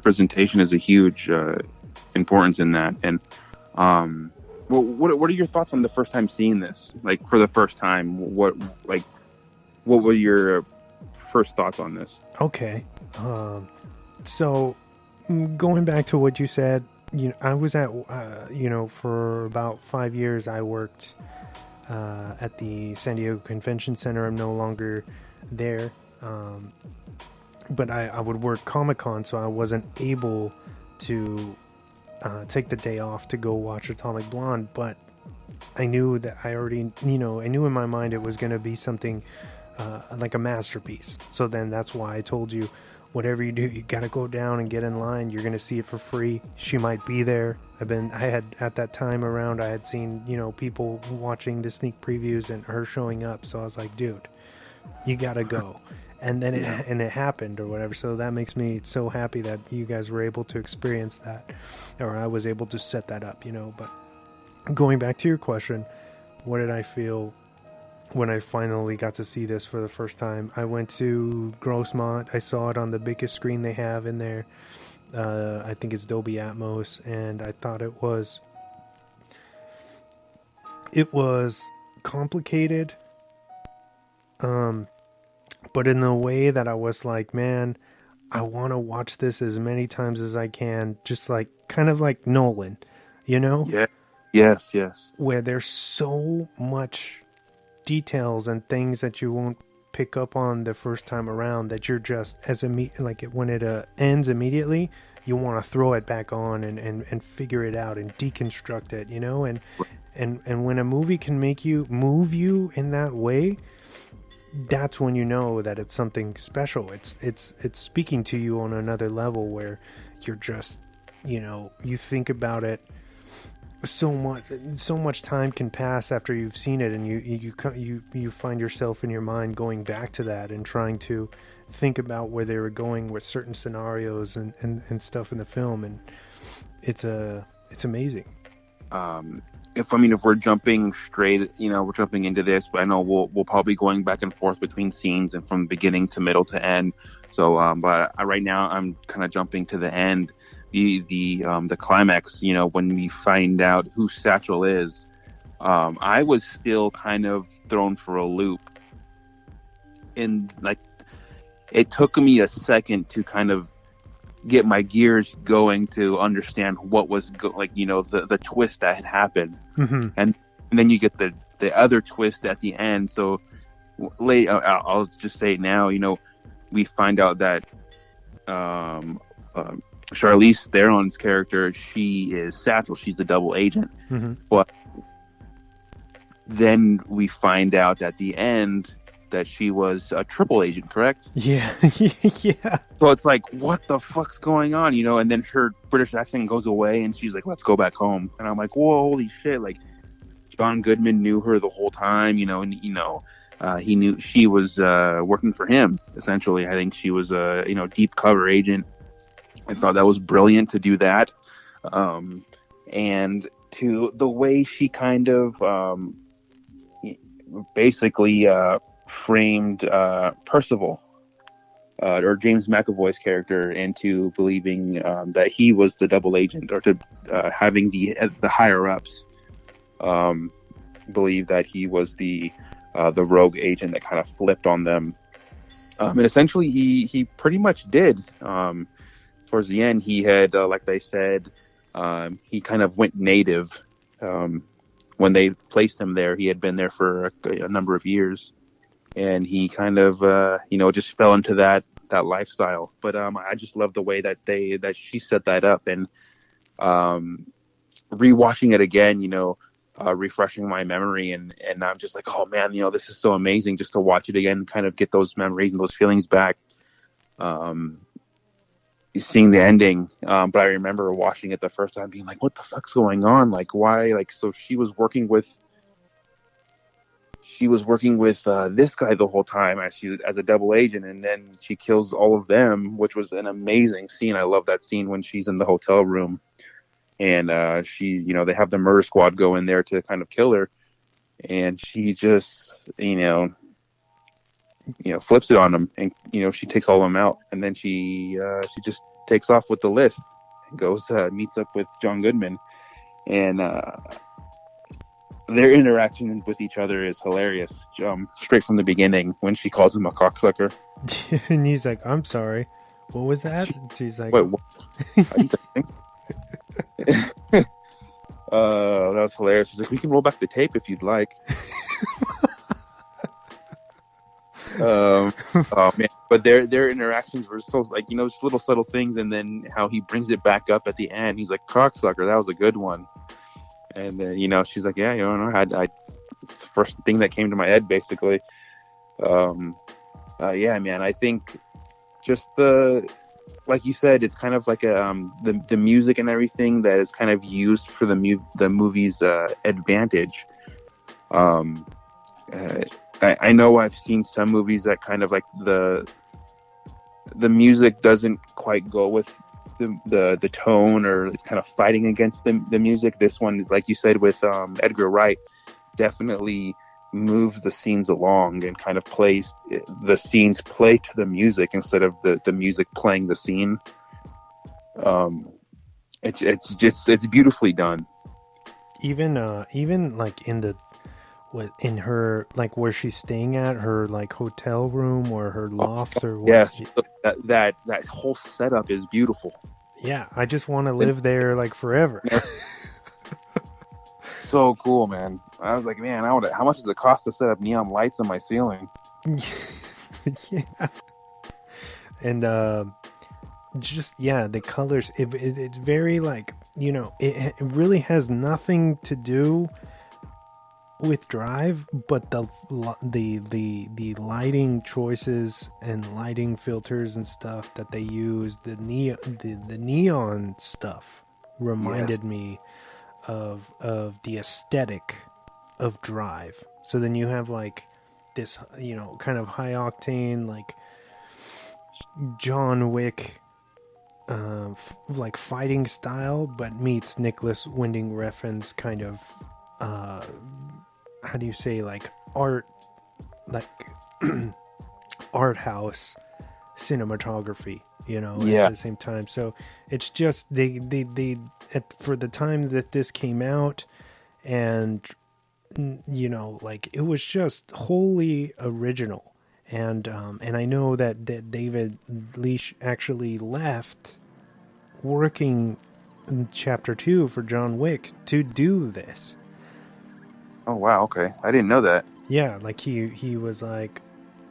representation is a huge importance in that. And well, what are your thoughts on the first time seeing this? Like for the first time, what were your first thoughts on this? Okay, so going back to what you said, I was at for about 5 years I worked at the San Diego Convention Center. I'm no longer there, but I would work Comic-Con, so I wasn't able to take the day off to go watch Atomic Blonde, but I knew that I knew in my mind it was going to be something like a masterpiece. So then that's why I told you, whatever you do, you got to go down and get in line. You're going to see it for free. She might be there. I had at that time around, I had seen, people watching the sneak previews and her showing up. So I was like, dude, you got to go. And then it happened or whatever. So that makes me so happy that you guys were able to experience that, or I was able to set that up, but going back to your question, what did I feel when I finally got to see this for the first time? I went to Grossmont. I saw it on the biggest screen they have in there. I think it's Dolby Atmos, and I thought it was complicated, but in the way that I was like, man, I want to watch this as many times as I can, just like kind of like Nolan, Yeah. Yes. Where there's so much details and things that you won't pick up on the first time around that you're just when it ends immediately, you want to throw it back on and figure it out and deconstruct it, and when a movie can make you move you in that way, that's when you know that it's something special. It's speaking to you on another level where you're just, you think about it. So much time can pass after you've seen it, and you find yourself in your mind going back to that and trying to think about where they were going with certain scenarios and stuff in the film, and it's amazing. If we're jumping straight, we're jumping into this, but I know we'll probably be going back and forth between scenes and from beginning to middle to end. So, but right now I'm kind of jumping to the end. The climax, when we find out who Satchel is, I was still kind of thrown for a loop, and it took me a second to kind of get my gears going to understand what was the twist that had happened. Mm-hmm. and then you get the other twist at the end. So late, I'll just say it now, we find out that Charlize Theron's character, she is Satchel. She's the double agent. Mm-hmm. But then we find out at the end that she was a triple agent, correct? Yeah. Yeah. So it's like, what the fuck's going on, And then her British accent goes away, and she's like, "Let's go back home." And I'm like, "Whoa, holy shit!" Like, John Goodman knew her the whole time, and he knew she was working for him. Essentially, I think she was a deep cover agent. I thought that was brilliant to do that, and to the way she kind of basically framed Percival or James McAvoy's character into believing that he was the double agent, or to having the higher ups believe that he was the rogue agent that kind of flipped on them, and essentially he pretty much did. Towards the end, he had, like they said, he kind of went native. When they placed him there, he had been there for a number of years, and he kind of, just fell into that lifestyle. But I just love the way that she set that up, and rewatching it again, refreshing my memory, and I'm just like, oh man, this is so amazing just to watch it again, kind of get those memories and those feelings back. Seeing the ending, but I remember watching it the first time being like, what the fuck's going on? Like, why? Like, so she was working with this guy the whole time as a double agent, and then she kills all of them, which was an amazing scene. I love that scene when she's in the hotel room, and they have the murder squad go in there to kind of kill her, and she just flips it on them, and she takes all of them out, and then she just takes off with the list and goes meets up with John Goodman, and their interaction with each other is hilarious. Straight from the beginning when she calls him a cocksucker. And he's like, I'm sorry, what was that? She's like, Wait, what? That was hilarious. She's like, we can roll back the tape if you'd like. Oh man, but their interactions were so, like, just little subtle things, and then how he brings it back up at the end. He's like, cocksucker, that was a good one. And then she's like, yeah, I it's the first thing that came to my head, basically. Yeah, man, I think just like you said, it's kind of like the music and everything that is kind of used for the movie's advantage. I know I've seen some movies that kind of like the music doesn't quite go with the tone, or it's kind of fighting against the music. This one is, like you said, with Edgar Wright, definitely moves the scenes along and kind of plays the scenes play to the music instead of the music playing the scene. It's beautifully done. Even like in her, like, where she's staying at, her like hotel room or her loft or what. Yes, that whole setup is beautiful. Yeah, I just want to live there like forever. So cool, man. I was like, man, how much does it cost to set up neon lights on my ceiling? Yeah. And the colors, it's very, like, it really has nothing to do with Drive, but the lighting choices and lighting filters and stuff that they use, the neon stuff reminded me of the aesthetic of Drive. So then you have like this, kind of high octane, like John Wick, like fighting style, but meets Nicholas Winding Refn's kind of, how do you say, like art, like art house cinematography, at the same time. So it's just they for the time that this came out, and like, it was just wholly original. And I know that David Leitch actually left working in Chapter 2 for John Wick to do this. Oh wow, okay, I didn't know that. Yeah, like he was like,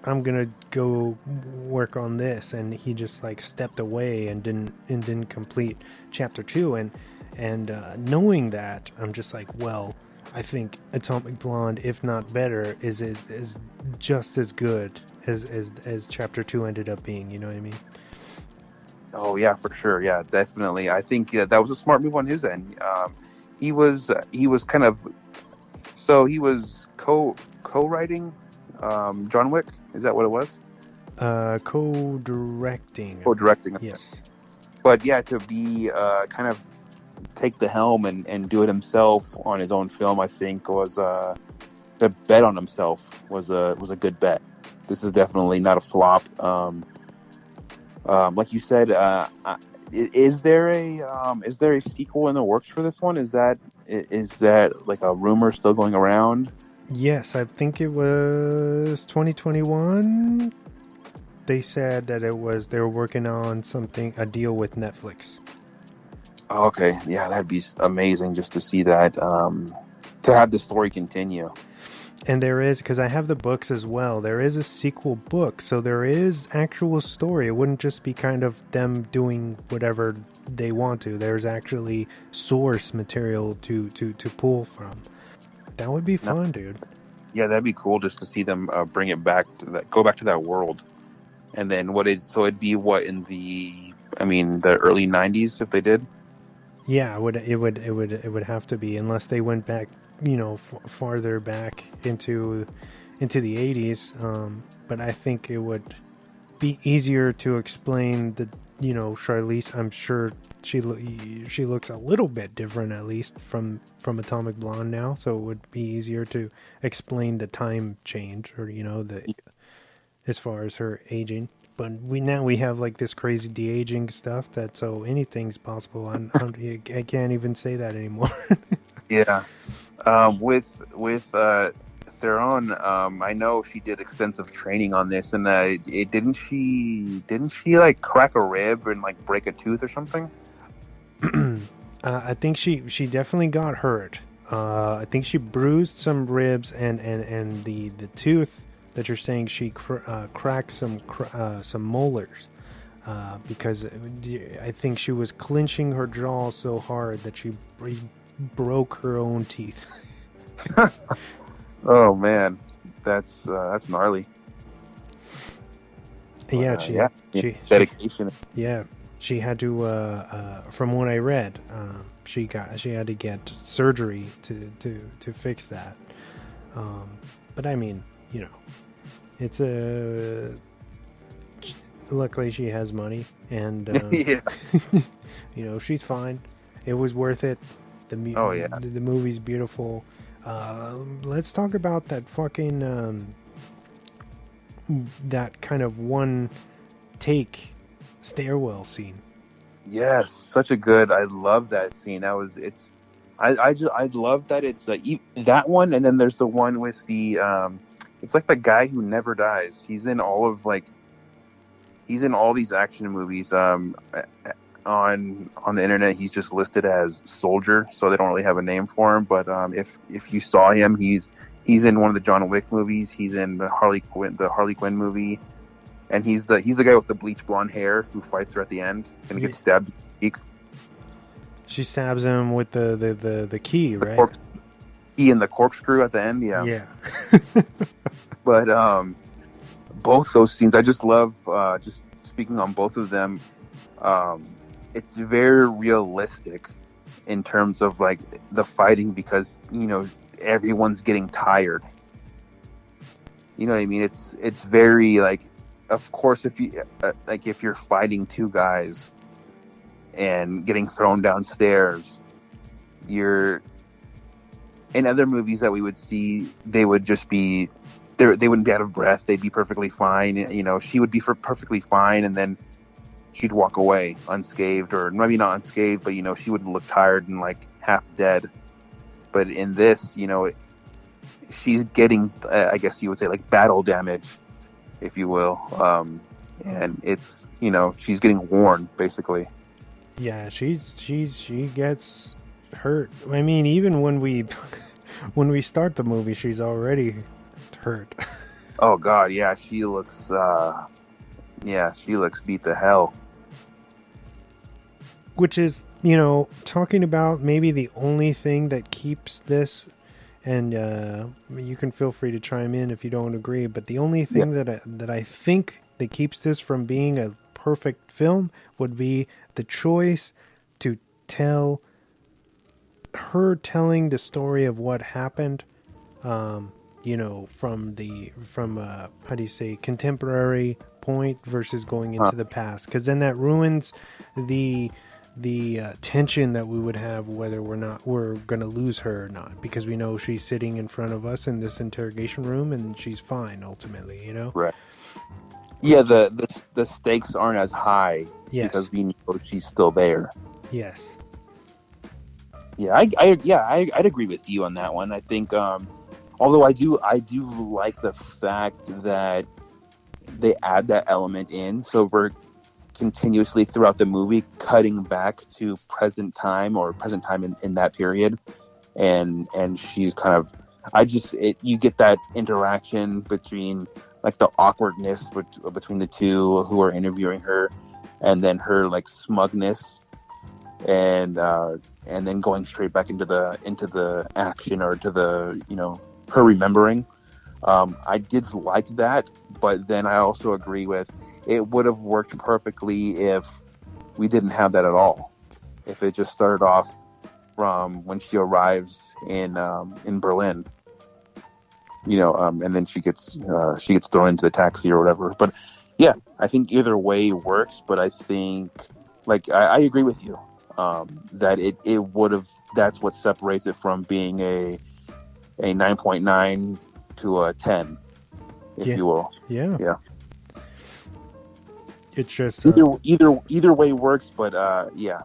I'm gonna go work on this, and he just like stepped away and didn't complete Chapter 2. And knowing that, I'm just like, well, I think Atomic Blonde, if not better, is just as good as Chapter 2 ended up being. You know what I mean? Oh yeah, for sure. Yeah, definitely. I think that was a smart move on his end. He was kind of, so he was co-writing John Wick. Is that what it was? Co-directing. Co-directing. Yes. But yeah, to be kind of take the helm and do it himself on his own film, I think was the bet on himself was a good bet. This is definitely not a flop. Like you said, is there a sequel in the works for this one? Is that like a rumor still going around? Yes, I think it was 2021. They said that they were working on a deal with Netflix. Okay, yeah, that'd be amazing just to see that, to have the story continue. And there is, because I have the books as well, there is a sequel book, so there is actual story. It wouldn't just be kind of them doing whatever they want to. There's actually source material to pull from. That would be fun, dude. Yeah, that'd be cool just to see them bring it back to that, go back to that world. And then so it'd be what, in the early 90s if they did? Yeah, it would have to be, unless they went back, farther back into the 80s. But I think it would be easier to explain the, Charlize. I'm sure she looks a little bit different, at least from Atomic Blonde now. So it would be easier to explain the time change, or as far as her aging. but we have like this crazy de-aging stuff that so anything's possible. I can't even say that anymore. Yeah. With Theron, I know she did extensive training on this, and didn't she like crack a rib and like break a tooth or something? I think she definitely got hurt. I think she bruised some ribs and the tooth that you're saying she cracked some molars. Because I think she was clenching her jaw so hard that she broke her own teeth. Oh man, that's gnarly. Yeah, she dedication. She had to. From what I read, she had to get surgery to fix that. But I mean, it's luckily she has money, and she's fine. It was worth it. The movie's beautiful. Let's talk about that fucking that kind of one take stairwell scene. Yes, such a good. I love that scene. I love that it's that one, and then there's the one with the it's like the guy who never dies. He's in all these action movies. On the internet, he's just listed as Soldier, so they don't really have a name for him. But if you saw him, he's in one of the John Wick movies. He's in the Harley Quinn movie, and he's the guy with the bleach blonde hair who fights her at the end and gets stabbed in the cheek. She stabs him with the key, right? Key and the corkscrew at the end. Yeah. But both those scenes, I just love. Just speaking on both of them. It's very realistic in terms of like the fighting because everyone's getting tired. You know what I mean? It's very like, of course, if you're fighting two guys and getting thrown downstairs, you're in other movies that we would see, they would just be they wouldn't be out of breath. They'd be perfectly fine. She would be perfectly fine, and then she'd walk away unscathed, or maybe not unscathed, but she wouldn't look tired and like half dead. But in this, she's getting, I guess you would say, like battle damage, if you will, and it's she's getting worn basically. Yeah, she gets hurt. I mean, even when we start the movie, she's already hurt. Oh God, yeah, she looks beat to hell. Which is, talking about maybe the only thing that keeps this, and you can feel free to chime in if you don't agree, but the only thing that I think that keeps this from being a perfect film would be the choice to tell her telling the story of what happened, from how do you say, contemporary point versus going into the past, because then that ruins the tension that we would have whether we're gonna lose her or not, because we know she's sitting in front of us in this interrogation room and she's fine ultimately, right. Yeah, the stakes aren't as high. Yes. Because we know she's still there. Yes. Yeah, I'd agree with you on that one. I think although I do like the fact that they add that element in, so we're continuously throughout the movie cutting back to present time in that period, and she's kind of, you get that interaction between like the awkwardness between the two who are interviewing her, and then her like smugness, and then going straight back into the action, or to the her remembering. I did like that, but then I also agree with, it would have worked perfectly if we didn't have that at all. If it just started off from when she arrives in Berlin, and then she gets thrown into the taxi or whatever. But yeah, I think either way works. But I think, like, I agree with you that it would have. That's what separates it from being a 9.9 to a 10, if you will. Yeah. It's just Either way works, but yeah.